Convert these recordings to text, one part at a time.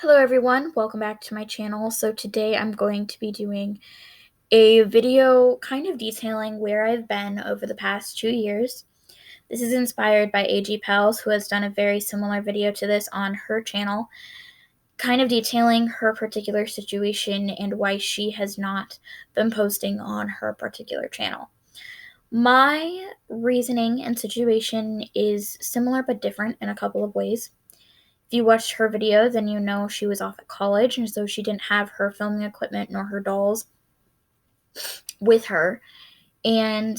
Hello everyone, welcome back to my channel. So today I'm going to be doing a video kind of detailing where I've been over the past 2 years. This is inspired by AG Pals, who has done a very similar video to this on her channel, kind of detailing her particular situation and why she has not been posting on her particular channel. My reasoning and situation is similar but different in a couple of ways. If you watched her video, then you know she was off at college, and so she didn't have her filming equipment nor her dolls with her. And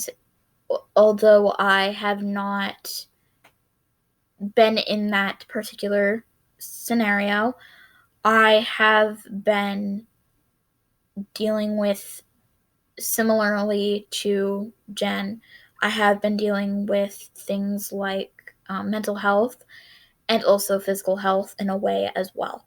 although I have not been in that particular scenario, I have been dealing with, similarly to Jen, I have been dealing with things like mental health and also physical health in a way as well.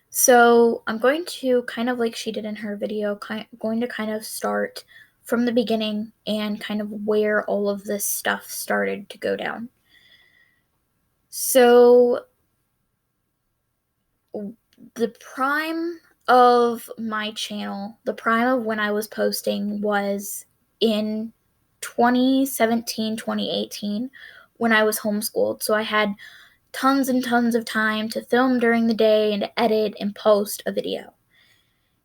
So I'm going to, kind of like she did in her video, going to kind of start from the beginning and kind of where all of this stuff started to go down. So the prime of my channel, the prime of when I was posting, was in 2017, 2018, when I was homeschooled. So I had tons and tons of time to film during the day and to edit and post a video.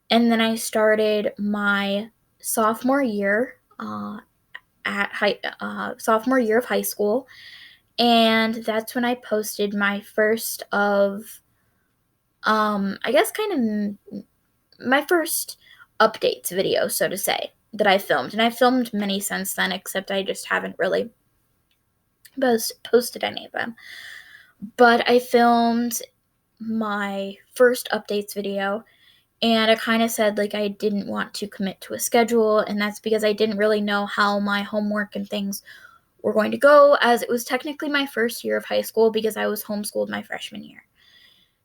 And then I started my sophomore year sophomore year of high school, and that's when I posted my first of, I guess, kind of my first updates video, so to say, that I filmed. And I filmed many since then, except I just haven't really posted any of them. But I filmed my first updates video, and I kind of said like I didn't want to commit to a schedule, and that's because I didn't really know how my homework and things were going to go, as it was technically my first year of high school because I was homeschooled my freshman year.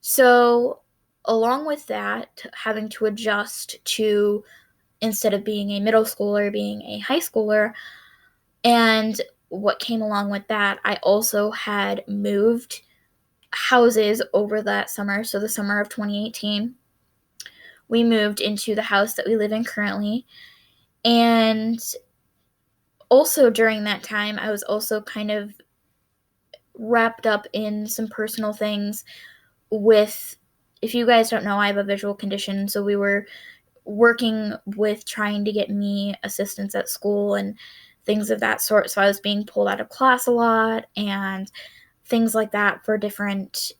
So along with that, having to adjust to, instead of being a middle schooler, being a high schooler, and what came along with that, I also had moved houses over that summer. So the summer of 2018, we moved into the house that we live in currently. And also during that time, I was also kind of wrapped up in some personal things with, if you guys don't know, I have a visual condition. So we were working with trying to get me assistance at school and things of that sort. So I was being pulled out of class a lot and things like that for different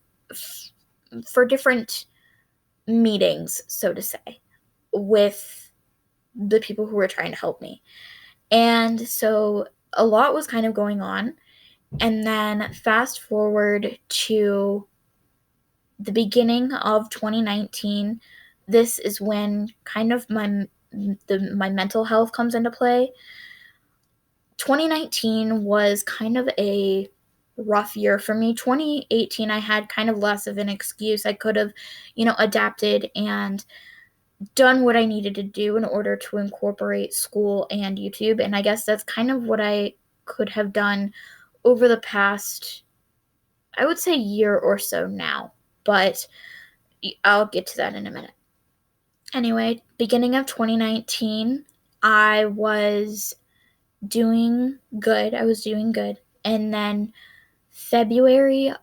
meetings, so to say, with the people who were trying to help me. And so a lot was kind of going on. And then fast forward to the beginning of 2019, this is when kind of my mental health comes into play. 2019 was kind of a rough year for me. 2018, I had kind of less of an excuse. I could have, adapted and done what I needed to do in order to incorporate school and YouTube. And I guess that's kind of what I could have done over the past, I would say, year or so now. But I'll get to that in a minute. Anyway, beginning of 2019, I was doing good. And then January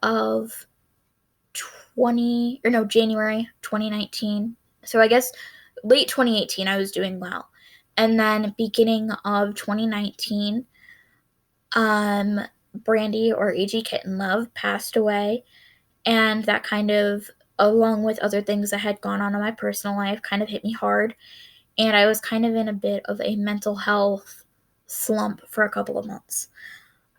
2019. So I guess late 2018, I was doing well. And then beginning of 2019, Brandy, or AG Kitten Love, passed away. And that kind of, along with other things that had gone on in my personal life, kind of hit me hard. And I was kind of in a bit of a mental health slump for a couple of months.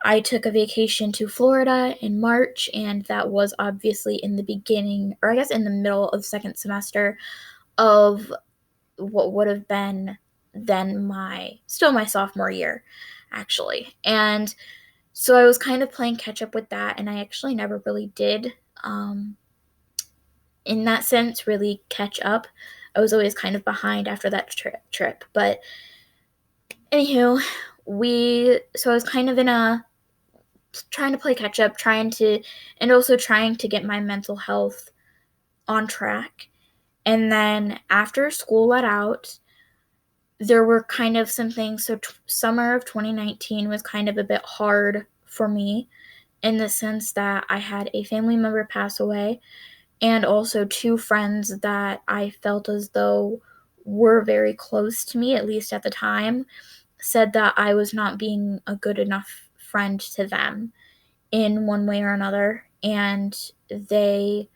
I took a vacation to Florida in March, and that was obviously in the beginning, or I guess in the middle of second semester of what would have been then my sophomore year, actually. And so I was kind of playing catch up with that, and I actually never really did, in that sense, really catch up. I was always kind of behind after that trip. But anywho, so I was kind of in a trying to play catch up, and also trying to get my mental health on track. And then after school let out, there were kind of some things. So summer of 2019 was kind of a bit hard for me in the sense that I had a family member pass away, and also two friends that I felt as though were very close to me, at least at the time, said that I was not being a good enough friend to them in one way or another. And they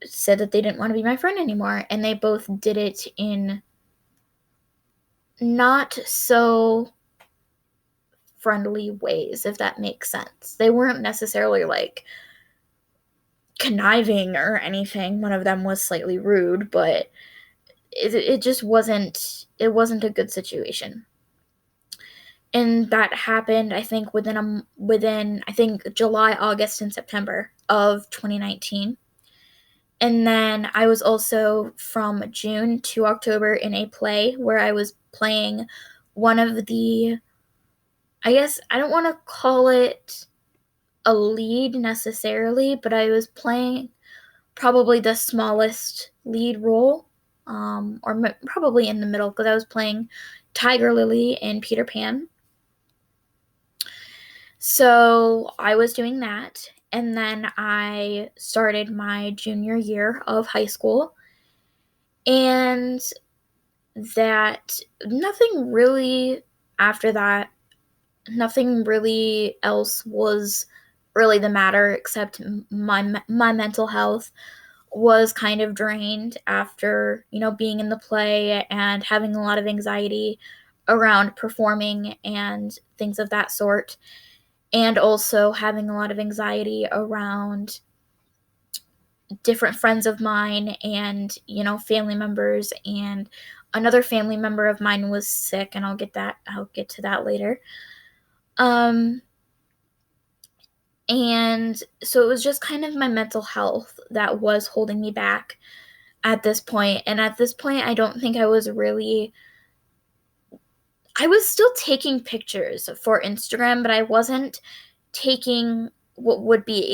said that they didn't want to be my friend anymore. And they both did it in not so friendly ways, if that makes sense. They weren't necessarily like conniving or anything. One of them was slightly rude, but it just wasn't a good situation. And that happened, I think, within I think July, August, and September of 2019. And then I was also from June to October in a play where I was playing one of the, I guess I don't want to call it a lead necessarily, but I was playing probably the smallest lead role, probably in the middle, because I was playing Tiger Lily in Peter Pan. So I was doing that, and then I started my junior year of high school, and that nothing really after that, nothing really else was really the matter except my mental health was kind of drained after, being in the play and having a lot of anxiety around performing and things of that sort, and also having a lot of anxiety around different friends of mine and, family members. And another family member of mine was sick, and I'll get to that later. And so it was just kind of my mental health that was holding me back at this point. And at this point, I don't think I was still taking pictures for Instagram, but I wasn't taking what would be